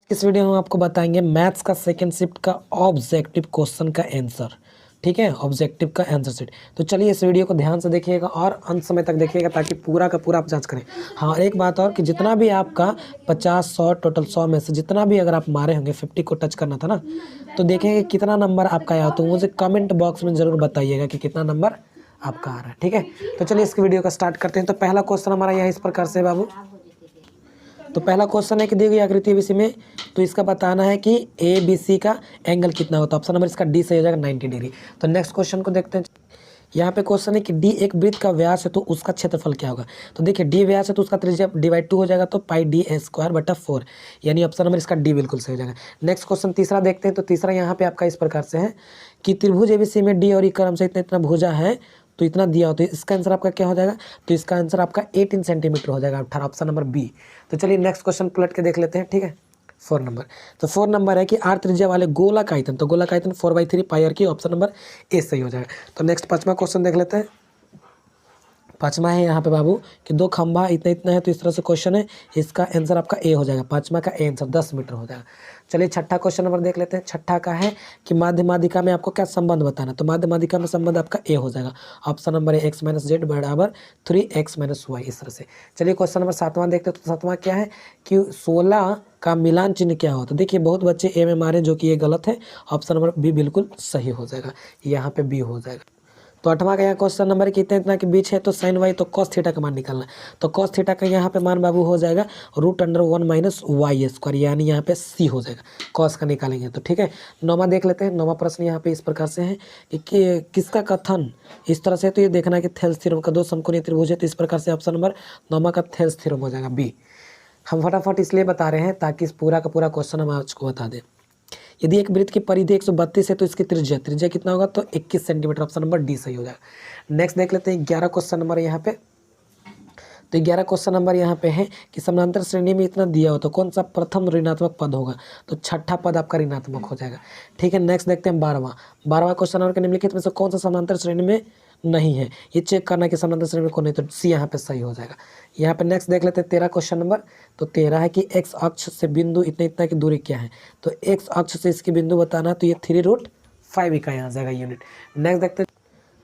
इस वीडियो में हम आपको बताएंगे मैथ्स का सेकंड शिफ्ट का ऑब्जेक्टिव क्वेश्चन का आंसर। ठीक है, ऑब्जेक्टिव का आंसर शीट। तो चलिए इस वीडियो को ध्यान से देखिएगा और अंत समय तक देखिएगा ताकि पूरा का पूरा आप जांच करें। हाँ, एक बात और कि जितना भी आपका 50 100 टोटल 100 में से जितना भी अगर आप मारे होंगे 50 को टच करना था ना, तो देखेंगे कितना नंबर आपका आया। तो मुझे कमेंट बॉक्स में ज़रूर बताइएगा कि कितना नंबर आपका आ रहा है। ठीक है, तो चलिए इस वीडियो का स्टार्ट करते हैं। तो पहला क्वेश्चन हमारा यहाँ इस प्रकार से बाबू। तो पहला क्वेश्चन है कि दी गई आकृति ABC में तो इसका बताना है कि ABC का एंगल कितना होता है। ऑप्शन नंबर इसका डी सही हो जाएगा 90 डिग्री। तो नेक्स्ट क्वेश्चन को देखते हैं। यहाँ पे क्वेश्चन है कि डी एक वृत्त का व्यास है तो उसका क्षेत्रफल क्या होगा। तो देखिए डी व्यास है तो उसका त्रिज्या डिवाइड 2 हो जाएगा तो पाई डी स्क्वायर बटा 4, यानी ऑप्शन नंबर इसका डी बिल्कुल सही हो जाएगा। नेक्स्ट क्वेश्चन तीसरा देखते हैं। तो तीसरा यहाँ पे आपका इस प्रकार से है कि त्रिभुज ABC में डी और ई क्रम से इतना इतना भुजा है तो इतना दिया हो, तो इसका आंसर आपका क्या हो जाएगा। तो इसका आंसर आपका 18 सेंटीमीटर हो जाएगा, 18, ऑप्शन नंबर बी। तो चलिए नेक्स्ट क्वेश्चन पलट के देख लेते हैं। ठीक है, 4 नंबर। तो 4 नंबर है कि आर त्रिज्या वाले गोला का आयतन, तो गोला का आयतन 4/3 पाई आर की, ऑप्शन नंबर ए सही हो जाएगा। तो नेक्स्ट 5वां क्वेश्चन देख लेते हैं। 5वां है यहाँ पे बाबू कि दो खंभा इतना इतना है, तो इस तरह से क्वेश्चन है, इसका आंसर आपका ए हो जाएगा। 5वां का ए आंसर 10 मीटर हो जाएगा। चलिए छठा क्वेश्चन नंबर देख लेते हैं। छठा का है कि माध्य माध्यिका में आपको क्या संबंध बताना। तो माध्य माध्यिका में संबंध आपका ए हो जाएगा। ऑप्शन नंबर है x - z बराबर 3x - y, इस तरह से। चलिए क्वेश्चन नंबर 7वां देखते हैं। तो 7वां क्या है कि 16 का मिलान चिन्ह क्या हो। तो देखिए बहुत बच्चे ए में मारे जो कि ये गलत है, ऑप्शन नंबर बी बिल्कुल सही हो जाएगा, यहाँ पे बी हो जाएगा। तो 8वां का यहाँ क्वेश्चन नंबर कितने इतना के बीच है तो साइन वाई, तो कॉस थीटा का मान निकालना है। तो कॉस थीटा का यहाँ पे मान बाबू हो जाएगा √1 - y स्क्वायर, यानी यहाँ पे सी हो जाएगा, कॉस का निकालेंगे तो। ठीक है, 9वां देख लेते हैं। 9वां प्रश्न यहाँ पे इस प्रकार से है कि किसका कथन इस तरह से, तो ये देखना है कि थेल्स थ्योरम का दो समकोणीय त्रिभुज है, तो इस प्रकार से ऑप्शन नंबर 9वां का थेल्स थ्योरम हो जाएगा बी। हम फटाफट इसलिए बता रहे हैं ताकि इस पूरा का पूरा क्वेश्चन हम आपको बता दें। यदि एक वृत्त की परिधि 132 है तो इसकी त्रिज्या कितना होगा, तो 21 सेंटीमीटर, ऑप्शन नंबर डी सही हो जाएगा। नेक्स्ट देख लेते हैं 11 क्वेश्चन नंबर यहाँ पे। तो 11 क्वेश्चन नंबर यहाँ पे है कि समानांतर श्रेणी में इतना दिया हो तो कौन सा प्रथम ऋणात्मक पद होगा। तो छठा पद आपका ऋणात्मक हो जाएगा। ठीक है, नेक्स्ट देखते हैं 12वां क्वेश्चन नंबर के निम्नलिखित में से कौन सा समानांतर श्रेणी में नहीं है, ये चेक करना कि समानांतर श्रेणी में कौन नहीं, तो सी यहाँ पे सही हो जाएगा। यहाँ पे नेक्स्ट देख लेते हैं 13 क्वेश्चन नंबर। तो 13 है कि एक्स अक्ष से बिंदु इतना इतना की दूरी क्या है। तो एक्स अक्ष से इसकी बिंदु बताना, तो ये 3√5 इकाई आ जाएगा यूनिट। नेक्स्ट देखते हैं।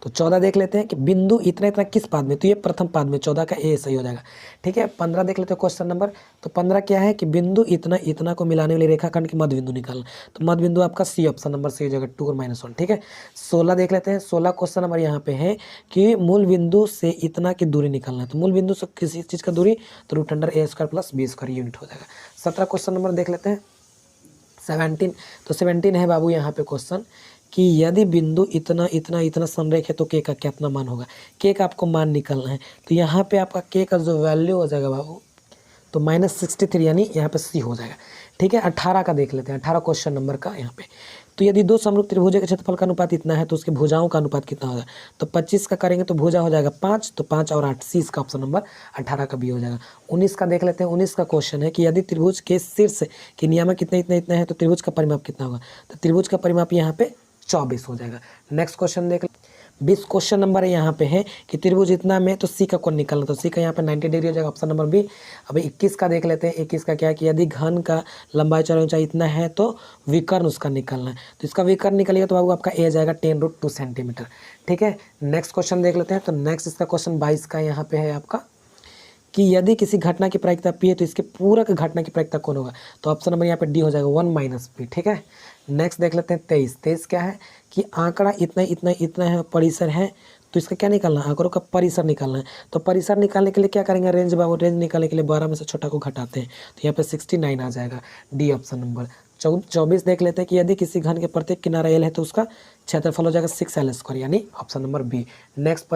तो 14 देख लेते हैं कि बिंदु इतना इतना किस पाद में, तो ये प्रथम पाद में, 14 का ए सही हो जाएगा। ठीक है, 15 देख लेते हैं क्वेश्चन नंबर। तो 15 क्या है कि बिंदु इतना इतना को मिलाने वाली रेखाखंड की मध्य बिंदु निकालना, तो मध्य बिंदु आपका सी, ऑप्शन नंबर सी हो जाएगा 2 - 1। ठीक है, 16 देख लेते हैं। 16 क्वेश्चन नंबर यहाँ पे है कि मूल बिंदु से इतना की दूरी निकालना है। तो मूल बिंदु से किसी चीज़ का दूरी, तो √a² + b² यूनिट हो जाएगा। 17 क्वेश्चन नंबर देख लेते हैं। 17, तो 17 है बाबू यहाँ पे क्वेश्चन कि यदि बिंदु इतना इतना इतना संरेख है तो के का कितना मान होगा। के का आपको मान निकालना है। तो यहाँ पे आपका के का जो वैल्यू हो जाएगा बाबू, तो -63, यानी यहाँ पे सी हो जाएगा। ठीक है, 18 का देख लेते हैं। 18 क्वेश्चन नंबर का यहाँ पे, तो यदि दो समरूप त्रिभुज के क्षेत्रफल का अनुपात इतना है तो उसके भुजाओं का अनुपात कितना होगा। तो 25 का करेंगे तो भुजा हो जाएगा 5, तो 5 और 8, सी इसका ऑप्शन नंबर 18 का बी हो जाएगा। 19 का देख लेते हैं। 19 का क्वेश्चन है कि यदि त्रिभुज के शीर्ष के नियामक कितना इतना इतना है तो त्रिभुज का परिमाप कितना होगा। तो त्रिभुज का परिमाप यहाँ पे 24 हो जाएगा। नेक्स्ट क्वेश्चन देख 20 क्वेश्चन नंबर यहाँ पे है कि त्रिभुज इतना में तो सी का कोण निकालना, तो सी का यहाँ पे 90 डिग्री हो जाएगा, ऑप्शन नंबर बी। अभी 21 का देख लेते हैं। 21 का क्या है कि यदि घन का लंबाई चौड़ाई ऊंचाई इतना है तो विकर्ण उसका निकालना है। तो इसका विकर्ण निकलिएगा तो बाबू आपका ए जाएगा 10√2 सेंटीमीटर। ठीक है, नेक्स्ट क्वेश्चन देख लेते हैं। तो नेक्स्ट इसका क्वेश्चन 22 का यहाँ पे है आपका कि यदि किसी घटना की प्रायिकता पी है तो इसके पूरक घटना की प्रायिकता कौन होगा। तो ऑप्शन नंबर यहाँ पे डी हो जाएगा 1 - p। ठीक है, नेक्स्ट देख लेते हैं 23। 23 क्या है कि आंकड़ा इतना इतना इतना है, परिसर है, तो इसका क्या निकालना है, आंकड़ों का परिसर निकालना है। तो परिसर निकालने के लिए क्या करेंगे, रेंज बाबू, रेंज निकालने के लिए 12 में से छोटा को घटाते हैं, तो यहाँ पे 69 आ जाएगा, डी ऑप्शन नंबर। 24 देख लेते हैं कि यदि किसी घन के प्रत्येक किनारा एल है तो उसका क्षेत्रफल हो जाएगा 6l², यानी ऑप्शन नंबर बी। नेक्स्ट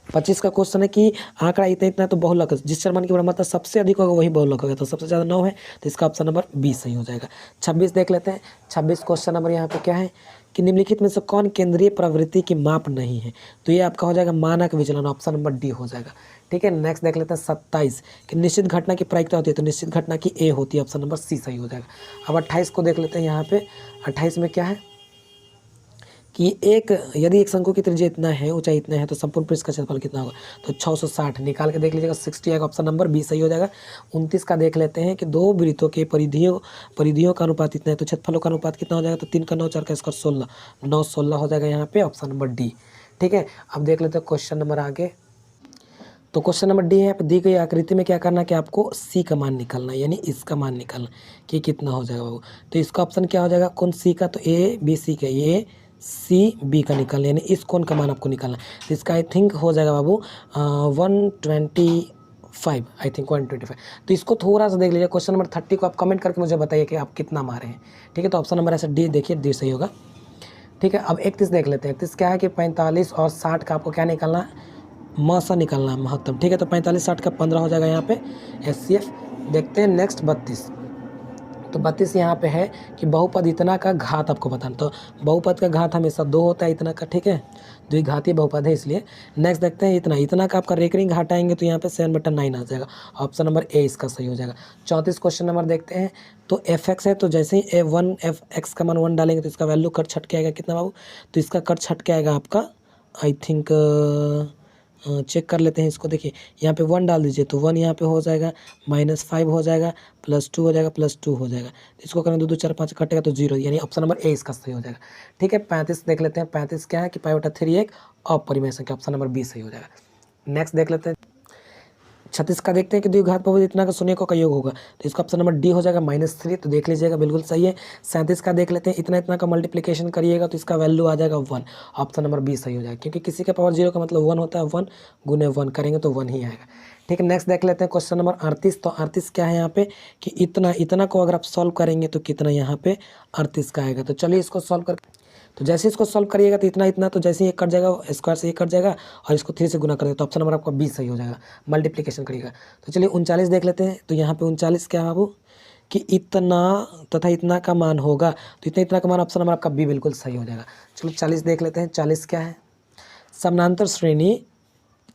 25 का क्वेश्चन है कि आंकड़ा इतना इतना तो बहुलक है, जिस चरमान की ब्रह्मता सबसे अधिक होगा वही बहुलक होगा, तो सबसे ज़्यादा 9 है, तो इसका ऑप्शन नंबर बी सही हो जाएगा। 26 देख लेते हैं। 26 क्वेश्चन नंबर यहाँ पे क्या है कि निम्नलिखित में से कौन केंद्रीय प्रवृत्ति की माप नहीं है। तो ये आपका हो जाएगा मानक विचलन, ऑप्शन नंबर डी हो जाएगा। ठीक है, नेक्स्ट देख लेते हैं 27 कि निश्चित घटना की प्रायिकता होती है, तो निश्चित घटना की ए होती है, ऑप्शन नंबर सी सही हो जाएगा। अब 28 को देख लेते हैं। यहाँ पे 28 में क्या है कि यदि एक शंकु की त्रिज्या इतना है, ऊंचाई इतना है, तो संपूर्ण पृष्ठ का क्षेत्रफल कितना होगा? तो 660 निकाल के देख लीजिएगा, 60 आएगा, ऑप्शन नंबर बी सही हो जाएगा। 29 का देख लेते हैं कि दो वृत्तों के परिधियों का अनुपात इतना है, तो क्षेत्रफलों का अनुपात कितना हो जाएगा? तो 3 का 9, 4 का स्क्वायर 16, 9 16 हो जाएगा यहाँ पे, ऑप्शन नंबर डी। ठीक है, अब देख लेते हैं क्वेश्चन नंबर आगे। तो क्वेश्चन नंबर डी है, यहाँ पे दी गई आकृति में क्या करना है कि आपको सी का मान निकालना है, यानी इसका मान निकालना कि कितना हो जाएगा बाबू। तो इसका ऑप्शन क्या हो जाएगा? कौन सी का? तो ए बी सी का, ए सी बी का निकालना, यानी इस कोण का मान आपको निकालना है। तो इसका आई थिंक हो जाएगा बाबू 125, आई थिंक 125। तो इसको थोड़ा सा देख लीजिए, क्वेश्चन नंबर 30 को आप कमेंट करके मुझे बताइए कि आप कितना मारे हैं। ठीक है, तो ऑप्शन नंबर ऐसे डी देखिए, डी सही होगा। ठीक है, अब 31 देख लेते हैं। 31 क्या है कि 45 और 60 का आपको क्या निकालना है? मौसा निकालना है, महत्तम। ठीक है, तो 45 60 का 15 हो जाएगा यहाँ पे HCF। देखते हैं नेक्स्ट 32। तो 32 यहाँ पे है कि बहुपद इतना का घात आपको बताना। तो बहुपद का घात हमेशा 2 होता है इतना का। ठीक है, द्विघातीय बहुपद है इसलिए। नेक्स्ट देखते हैं इतना का आपका रेकरिंग घाट आएंगे, तो यहाँ पे 7/9 आ जाएगा, ऑप्शन नंबर ए इसका सही हो जाएगा। 34 क्वेश्चन नंबर देखते हैं। तो fx है, तो जैसे ही fx का मान 1 डालेंगे तो इसका वैल्यू कट छट के आएगा कितना बाबू? तो इसका कट छट के आएगा आपका, आई थिंक चेक कर लेते हैं इसको। देखिए यहाँ पे 1 डाल दीजिए, तो 1 यहाँ पे हो जाएगा, -5 हो जाएगा, +2 हो जाएगा, +2 हो जाएगा। तो इसको करें 2 2 4 5 कटेगा तो 0, यानी ऑप्शन नंबर ए इसका सही हो जाएगा। ठीक है, 35 देख लेते हैं। 35 क्या है कि π/3 एक अपरिमेय संख्या, ऑप्शन नंबर बी सही हो जाएगा। नेक्स्ट देख लेते हैं 36 का देखते हैं कि द्विघात बहुपद इतना का शून्यकों का योग होगा, तो इसका ऑप्शन नंबर डी हो जाएगा -3। तो देख लीजिएगा, बिल्कुल सही है। 37 का देख लेते हैं, इतना का मल्टीप्लिकेशन करिएगा तो इसका वैल्यू आ जाएगा 1, ऑप्शन नंबर बी सही हो जाएगा, क्योंकि किसी का पावर 0 का मतलब 1 होता है, 1 गुने 1 करेंगे तो 1 ही आएगा। ठीक है, नेक्स्ट देख लेते हैं क्वेश्चन नंबर 38। तो 38 क्या है यहाँ पे कि इतना को अगर आप सॉल्व करेंगे तो कितना यहाँ पे 38 का आएगा। तो चलिए इसको सॉल्व कर, तो जैसे इसको सॉल्व करिएगा तो इतना तो जैसे ही कट जाएगा, स्क्वायर से ये कट जाएगा और इसको 3 से गुना कर देगा, तो ऑप्शन नंबर आपका बी सही हो जाएगा, मल्टीप्लिकेशन करिएगा। तो चलिए 39 देख लेते हैं। तो यहाँ पे 39 क्या है बाबू कि इतना तथा इतना का मान होगा, तो इतना का मान ऑप्शन नंबर आपका बी बिल्कुल सही हो जाएगा। चलो 40 देख लेते हैं। 40 क्या है? समानांतर श्रेणी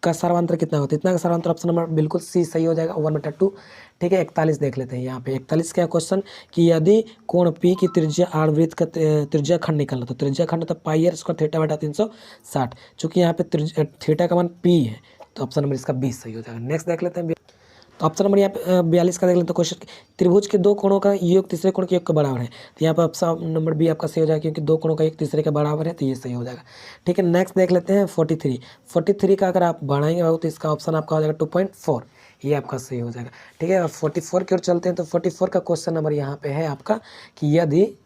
का सर्वांतर कितना होता है? इतना का सर्वांतर ऑप्शन नंबर बिल्कुल सी सही हो जाएगा, 1/2। ठीक है, 41 देख लेते हैं। यहाँ पे 41 क्या क्वेश्चन कि यदि कोण P की त्रिज्या आर्वृत्त का त्रिज्या खंड निकालना, तो त्रिज्या खंड तो πr² θ/360, चूँकि यहाँ पे थीटा का मान P है, तो ऑप्शन नंबर इसका 20 सही हो जाएगा। नेक्स्ट देख लेते हैं, तो ऑप्शन नंबर यहाँ पे 42 का देख लेते हैं क्वेश्चन, त्रिभुज के दो कोणों का योग तीसरे कोण के योग के बराबर है, तो यहाँ पर ऑप्शन नंबर बी आपका सही हो जाएगा, क्योंकि दो कोणों का योग तीसरे के बराबर है, तो ये सही हो जाएगा। ठीक है, नेक्स्ट देख लेते हैं 43 का अगर आप बढ़ाएंगे तो इसका ऑप्शन आपका हो जाएगा 2.4, ये आपका सही हो जाएगा। ठीक है, अब 44 की ओर चलते हैं। तो 44 का क्वेश्चन नंबर यहाँ पे है आपका कि यदि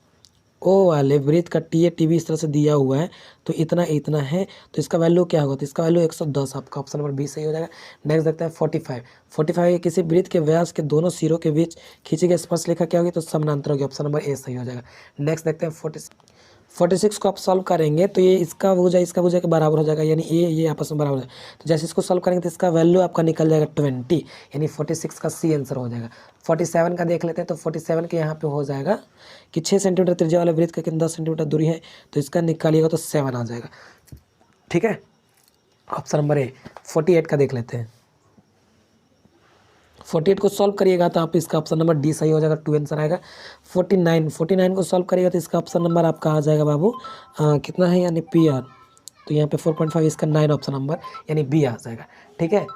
ओ वाले वृत्त का TB इस तरह से दिया हुआ है, तो इतना है, तो इसका वैल्यू क्या होगा? तो इसका वैल्यू 110, आपका ऑप्शन नंबर बी सही हो जाएगा। नेक्स्ट देखते हैं 45 किसी वृत्त के व्यास के दोनों सिरों के बीच खींची गई स्पर्श रेखा क्या होगी? तो समानांतर होगी, ऑप्शन नंबर ए सही हो जाएगा। नेक्स्ट देखते हैं 46 को आप सॉल्व करेंगे तो ये इसका भुजा के बराबर हो जाएगा, यानी ये आपस में बराबर हो जाएगा। तो जैसे इसको सॉल्व करेंगे तो इसका वैल्यू आपका निकल जाएगा 20, यानी 46 का सी आंसर हो जाएगा। 47 का देख लेते हैं। तो 47 के यहाँ पे हो जाएगा कि 6 सेंटीमीटर त्रिज्या वाले वृत्त का 10 सेंटीमीटर दूरी है, तो इसका निकालिएगा तो 7 आ जाएगा। ठीक है, ऑप्शन नंबर ए। 48 का देख लेते हैं। 48 को सॉल्व करिएगा तो आप इसका ऑप्शन नंबर डी सही हो जाएगा, 2 आंसर आएगा। 49 को सॉल्व करिएगा तो इसका ऑप्शन नंबर आपका आ जाएगा बाबू कितना है, यानी PR, तो यहाँ पे 4.5, इसका 9 ऑप्शन नंबर यानी बी आ जाएगा। ठीक है,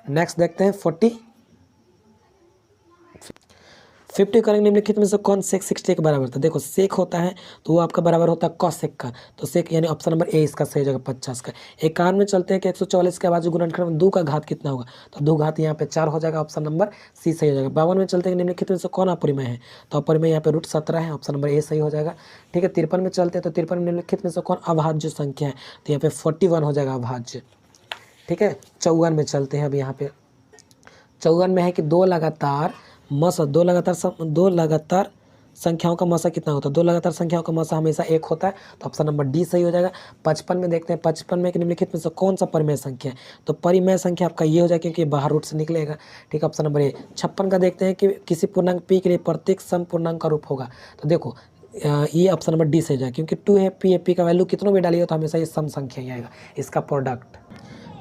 नेक्स्ट देखते हैं 50 करेंगे निम्नलिखित में से कौन सेक 60 के बराबर था? देखो सेक होता है तो वो आपका बराबर होता है कॉसेक का, तो सेक यानी ऑप्शन नंबर ए इसका सही हो जाएगा 50 का। 51 में चलते हैं कि 144 के बाजू गुणनखंड में 2 का घात कितना होगा? तो 2 घात यहाँ पे 4 हो जाएगा, ऑप्शन नंबर सी सही हो जाएगा। 52 में चलते हैं कि निम्नलिखित में से कौन अपरिमेय है? तो अपरिमेय यहाँ पे √17 है, ऑप्शन नंबर ए सही हो जाएगा। ठीक है, 53 में चलते हैं। तो 53 में निम्नलिखित में से कौन अभाज्य संख्या है? तो यहाँ पे 41 हो जाएगा अभाज्य। ठीक है, 54 में चलते हैं। अब यहाँ पे 54 में है कि दो लगातार संख्याओं का मसा कितना होता है? 2 लगातार संख्याओं का मसा हमेशा 1 होता है, तो ऑप्शन नंबर डी सही हो जाएगा। 55 में देखते हैं। 55 में निम्नलिखित में से कौन सा परिमेय संख्या है? तो परिमेय संख्या आपका ये हो जाएगा, क्योंकि बाहर रूट से निकलेगा। ठीक है, ऑप्शन नंबर ए। 56 का देखते हैं कि किसी पूर्णांक P के लिए प्रत्येक सम पूर्णांक का रूप होगा। तो देखो ये ऑप्शन नंबर डी सही जाएगा, क्योंकि 2 है P का वैल्यू कितना भी डालिएगा तो हमेशा ये सम संख्या ही आएगा, इसका प्रोडक्ट।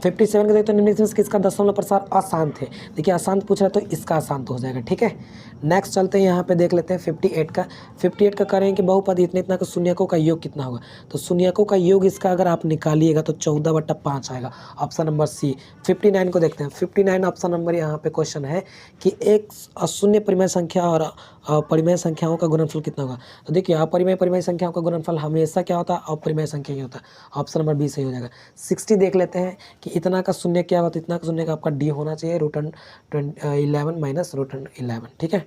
57 को देखते हैं निम्नलिखित में से किसका दशमलव प्रसार अशांत है। देखिए अशांत पूछ रहा है तो इसका अशांत हो जाएगा, ठीक है। नेक्स्ट चलते हैं यहाँ पे देख लेते हैं 58 का। 58 का करें कि बहुपद इतना इतना का शून्यकों का योग कितना होगा। तो शून्यकों का योग इसका अगर आप निकालिएगा तो 14/5 आएगा, ऑप्शन नंबर सी। 59 को देखते हैं। 59 ऑप्शन नंबर यहाँ पे क्वेश्चन है कि एक अशून्य परिमेय संख्या और अपरिमेय संख्याओं का गुणनफल कितना होगा। तो देखिए अपरिमेय परिमेय संख्याओं का गुणनफल हमेशा क्या होता है, अपरिमेय संख्या ही होता है। ऑप्शन नंबर बी सही हो जाएगा। 60 देख लेते हैं कि इतना का शून्य क्या होता है। इतना का शून्य का आपका डी होना चाहिए, √11 माइनस √11, ठीक है।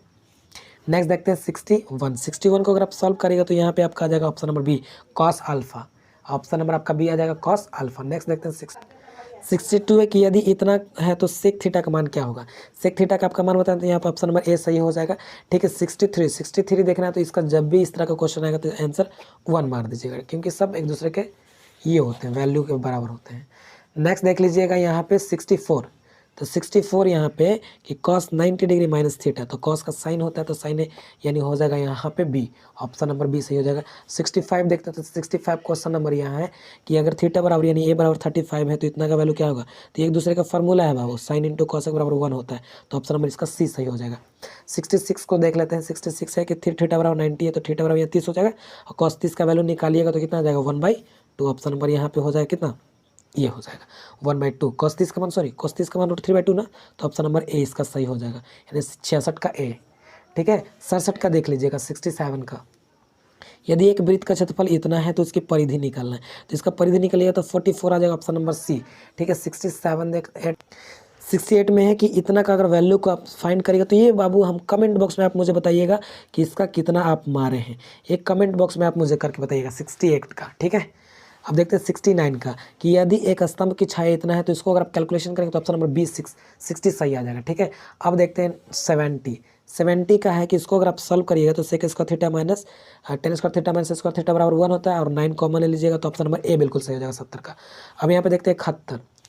नेक्स्ट देखते हैं 61। 61 को अगर आप सॉल्व करेगा तो यहाँ पे आपका आ जाएगा option number B, cos alpha. Option number आपका बी आ जाएगा, कॉस अल्फा। नेक्स्ट देखते हैं 62 है कि यदि इतना है तो सेक थीटा का मान क्या होगा। सेक थीटा का आपका मान बताएं तो यहाँ पर ऑप्शन नंबर ए सही हो जाएगा, ठीक है। 63 देखना है तो इसका जब भी इस तरह का क्वेश्चन आएगा तो आंसर 1 मार दीजिएगा, क्योंकि सब एक दूसरे के ये होते हैं, वैल्यू के बराबर होते हैं। नेक्स्ट देख लीजिएगा यहाँ पे 64। तो 64 यहाँ पे कि cos 90 डिग्री माइनस थीटा, तो cos का साइन होता है तो साइन यानी हो जाएगा यहाँ पे बी, ऑप्शन नंबर बी सही हो जाएगा। 65 देखते हैं तो 65 क्वेश्चन नंबर यहाँ है कि अगर थीटा बराबर यानी ए बराबर 35 है तो इतना का वैल्यू क्या होगा। तो एक दूसरे का फॉर्मूला है बाबू, साइन इंटू कॉसेक बराबर 1 होता है, तो ऑप्शन नंबर इसका सी सही हो जाएगा। 66 को देख लेते हैं। 66 है कि थीटा बराबर 90 है तो थीटा बराबर 30 हो जाएगा, और cos 30 का वैल्यू निकालिएगा तो कितना आ जाएगा 1/2। ऑप्शन नंबर यहाँ पे हो जाएगा कितना, ये हो जाएगा 1/2। cos 30 का मान cos 30 का मान √3/2 ना, तो ऑप्शन नंबर ए इसका सही हो जाएगा, यानी 66 का ए, ठीक है। 67 का देख लीजिएगा। 67 का यदि एक वृत्त का क्षेत्रफल इतना है तो इसकी परिधि निकालना है, तो इसका परिधि निकालिएगा तो 44 आ जाएगा, ऑप्शन नंबर सी, ठीक है। 68 में है कि इतना का अगर वैल्यू को आप फाइंड करिएगा तो ये बाबू हम कमेंट बॉक्स में आप मुझे बताइएगा कि इसका कितना आप मारे हैं, एक कमेंट बॉक्स में आप मुझे करके बताइएगा 68 का, ठीक है। अब देखते हैं 69 का कि यदि एक स्तंभ की छाया इतना है तो इसको अगर आप कैलकुलेशन करेंगे तो ऑप्शन नंबर बी 60 सही आ जाएगा, ठीक है। अब देखते हैं 70 का है कि इसको अगर आप सॉल्व करिएगा तो sec square theta minus ten square theta minus square theta बराबर 1 होता है, और 9 कॉमन ले लीजिएगा तो ऑप्शन नंबर ए बिल्कुल सही हो जाएगा 70 का। अब यहाँ पे देखते हैं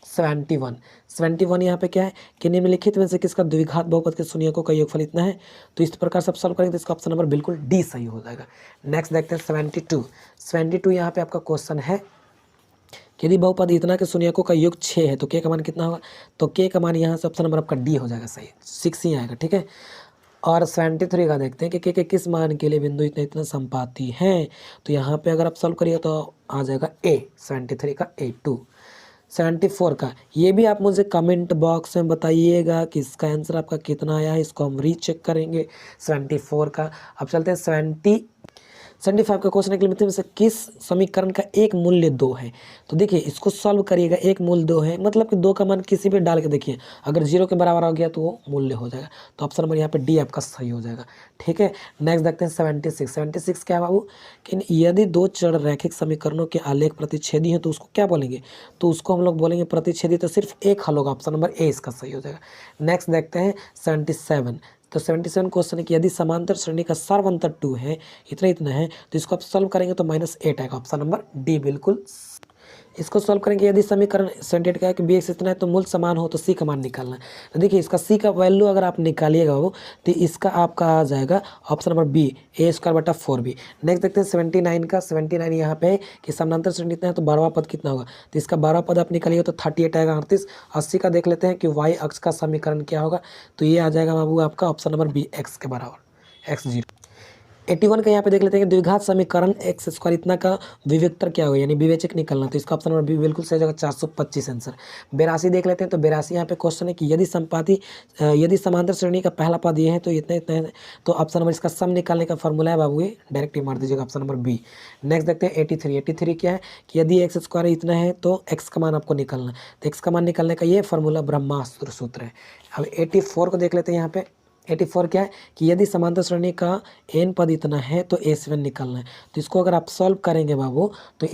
71। 71 यहाँ पे क्या है कि निम्नलिखित में से किसका द्विघात बहुपद के शून्यकों का योगफल इतना है, तो इस प्रकार से आप सॉल्व करेंगे तो इसका ऑप्शन नंबर बिल्कुल डी सही हो जाएगा। नेक्स्ट देखते हैं 72 यहाँ पे आपका क्वेश्चन है यदि बहुपद इतना के शून्यकों का योग 6 है तो के का मान कितना होगा। तो के का मान यहाँ से ऑप्शन नंबर आपका डी हो जाएगा, सही 6 ही आएगा, ठीक है। और 73 का देखते हैं कि के किस मान के लिए बिंदु इतना इतना संपाती है, तो यहाँ पे अगर आप सॉल्व करिए तो आ जाएगा ए, 73 का ए 2। 74 का ये भी आप मुझे कमेंट बॉक्स में बताइएगा कि इसका आंसर आपका कितना आया है, इसको हम रीचेक करेंगे 74 का। अब चलते हैं 75 का क्वेश्चन के लिए में से किस समीकरण का एक मूल्य 2 है। तो देखिए इसको सॉल्व करिएगा, एक मूल्य 2 है मतलब कि 2 का मान किसी भी डाल के देखिए, अगर 0 के बराबर हो गया तो वो मूल्य हो जाएगा, तो ऑप्शन नंबर यहाँ पे डी आपका सही हो जाएगा, ठीक है। नेक्स्ट देखते हैं 76 क्या है बाबू कि यदि 2 चर रैखिक समीकरणों के आलेख प्रतिच्छेदी हैं तो उसको क्या बोलेंगे, तो उसको हम लोग बोलेंगे प्रतिच्छेदी, तो सिर्फ एक हल होगा, ऑप्शन नंबर ए इसका सही हो जाएगा। नेक्स्ट देखते हैं 77। तो 77 क्वेश्चन है कि यदि समांतर श्रेणी का सर्वांतर 2 है, इतना है, तो इसको आप सॉल्व करेंगे तो -8 आएगा, ऑप्शन नंबर डी बिल्कुल। इसको सॉल्व करेंगे यदि समीकरण 78 का है कि bx इतना है तो मूल समान हो तो c का मान निकालना है। तो देखिए इसका c का वैल्यू अगर आप निकालिएगा वो तो इसका आपका आ जाएगा option number B, a²/4b। Next देखते हैं 79 का। 79 यहाँ पे है कि समांतर श्रेणी इतना है तो 12वां पद कितना होगा, तो इसका 12वां पद आप निकालिएगा तो 38 आएगा 38। 80 का देख लेते हैं कि y अक्ष का समीकरण क्या होगा, तो ये आ जाएगा बाबू आपका ऑप्शन नंबर बी, x के बराबर x0। 81 का यहाँ पे देख लेते हैं कि द्विघात समीकरण x² इतना का विवेक्तर क्या होगा, यानी विवेचक निकलना, तो इसका ऑप्शन नंबर बी बिल्कुल सही जगह 425 आंसर। 82 देख लेते हैं। तो 82 यहाँ पे क्वेश्चन है कि यदि समांतर श्रेणी का पहला पद ये है तो इतना है, तो ऑप्शन नंबर इसका सम निकालने का फॉर्मूला है बाबू, ये डायरेक्ट ही मार दीजिएगा, ऑप्शन नंबर बी। नेक्स्ट देखते हैं 83 क्या है कि यदि x² इतना है तो x का मान आपको निकालना है, तो x का मान निकालने का ये फॉर्मूला ब्रह्मास्त्र सूत्र है। अब 84 को देख लेते हैं। यहाँ पे 84 क्या है कि यदि समांतर श्रेणी का n पद इतना है तो a7 निकालना है, तो इसको अगर आप सॉल्व करेंगे बाबू तो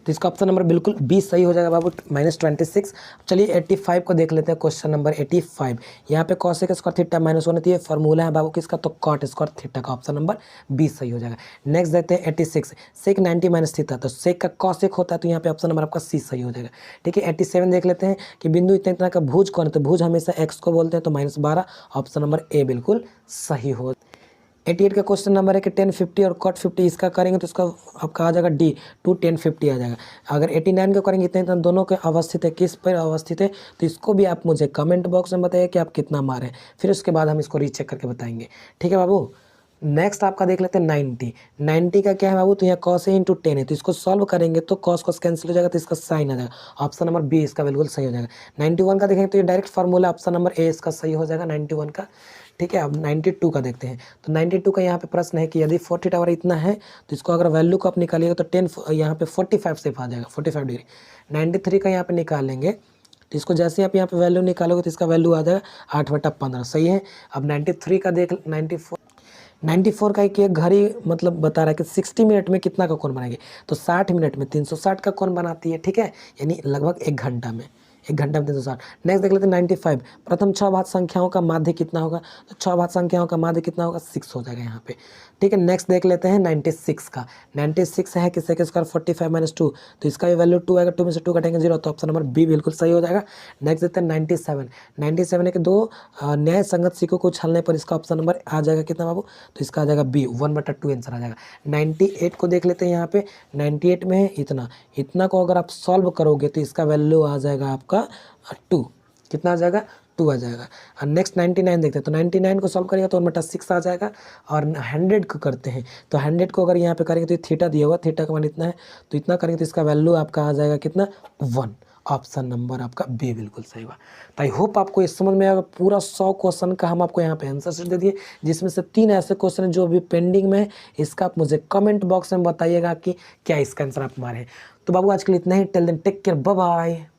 इसका ऑप्शन नंबर बिल्कुल बी सही हो जाएगा बाबू, -26। चलिए 85 को देख लेते हैं। क्वेश्चन नंबर 85 यहाँ पे cosec स्क्वायर थीटा -1 होती है, फॉर्मूला है बाबू किसका, तो cot स्क्वायर थीटा का, ऑप्शन नंबर बी सही हो जाएगा। नेक्स्ट देखते हैं 86 sec 90 माइनस थीटा, तो sec का cosec होता है, तो यहाँ पे ऑप्शन नंबर आपका सी सही हो जाएगा, ठीक है। 87 देख लेते हैं कि बिंदु इतना इतना का भुज कौन है, तो भुज हमेशा x को बोलते हैं, तो -12, ऑप्शन नंबर ए बिल्कुल सही हो। 88 का क्वेश्चन नंबर है कि 1050 और cot 50 इसका करेंगे तो इसका आपका आ जाएगा डी 1050 आ जाएगा। अगर 89 का करेंगे इतने दोनों के अवस्थित है, किस पर अवस्थित है, तो इसको भी आप मुझे कमेंट बॉक्स में बताइए कि आप कितना मारे, फिर उसके बाद हम इसको रीचेक करके बताएंगे। ठीक है बाबू। नेक्स्ट आपका देख लेते हैं 90 का क्या है बाबू, तो यहाँ cos a इंटू 10 है, तो इसको सॉल्व करेंगे तो cos कैंसिल हो जाएगा, तो इसका साइन आ जाएगा। ऑप्शन नंबर बी इसका बिल्कुल सही हो जाएगा। 91 का देखेंगे तो ये direct formula option number A इसका सही हो जाएगा 91 का। ठीक है, अब 92 का देखते हैं। तो 92 का यहाँ पे प्रश्न है कि यदि 40 टावर इतना है तो इसको अगर वैल्यू को आप निकालिएगा तो 10 यहाँ पे 45 से आ जाएगा, 45 डिग्री। 93 का यहाँ पे निकालेंगे तो इसको जैसे आप यहाँ पे वैल्यू निकालोगे तो इसका वैल्यू आ जाएगा 8/15, सही है। अब 93 का देख 94 का एक घड़ी मतलब बता रहा है कि 60 मिनट में कितना का कोण बनाएंगे, तो 60 मिनट में 360 का कोण बनाती है। ठीक है, यानी लगभग 1 घंटा में 360। नेक्स्ट देख लेते हैं 95। प्रथम 6 घात संख्याओं का माध्य कितना होगा, तो 6 घात संख्याओं का माध्य कितना होगा, 6 हो जाएगा यहाँ पे। ठीक है, नेक्स्ट देख लेते हैं 96 का। 96 है कि सेकंड स्क्वायर 45 - 2, तो इसका भी वैल्यू 2 आएगा, 2 में से 2 कटेंगे 0, तो ऑप्शन नंबर बी बिल्कुल सही हो जाएगा। नेक्स्ट देखते हैं 97 है कि 2 न्याय संगत सिक्कों को उछालने पर इसका ऑप्शन नंबर आ जाएगा कितना बाबू, तो इसका आ जाएगा बी 1/2 आंसर आ जाएगा। 98 को देख लेते हैं यहाँ पे। 98 में है इतना को अगर आप सॉल्व करोगे तो इसका वैल्यू आ जाएगा आपका 2, कितना आ जाएगा, 2 आ जाएगा। और नेक्स्ट 99 देखते हैं, तो 99 को सॉल्व करेगा तो 1/6 आ जाएगा। और 100 को करते हैं तो 100 को अगर यहाँ पे करेंगे तो ये थीटा दिया हुआ, थीटा का मान इतना है, तो इतना करेंगे तो इसका वैल्यू आपका आ जाएगा कितना, 1। ऑप्शन नंबर आपका बी बिल्कुल सही हुआ। तो आई होप आपको इस समझ में आएगा। पूरा 100 क्वेश्चन का हम आपको यहाँ पे आंसर शीट दे दिए, जिसमें से 3 ऐसे क्वेश्चन जो अभी पेंडिंग में है। इसका आप मुझे कमेंट बॉक्स में बताइएगा कि क्या इसका आंसर आप मारे। तो बाबू आज के लिए इतना ही। Till then take care, bye bye.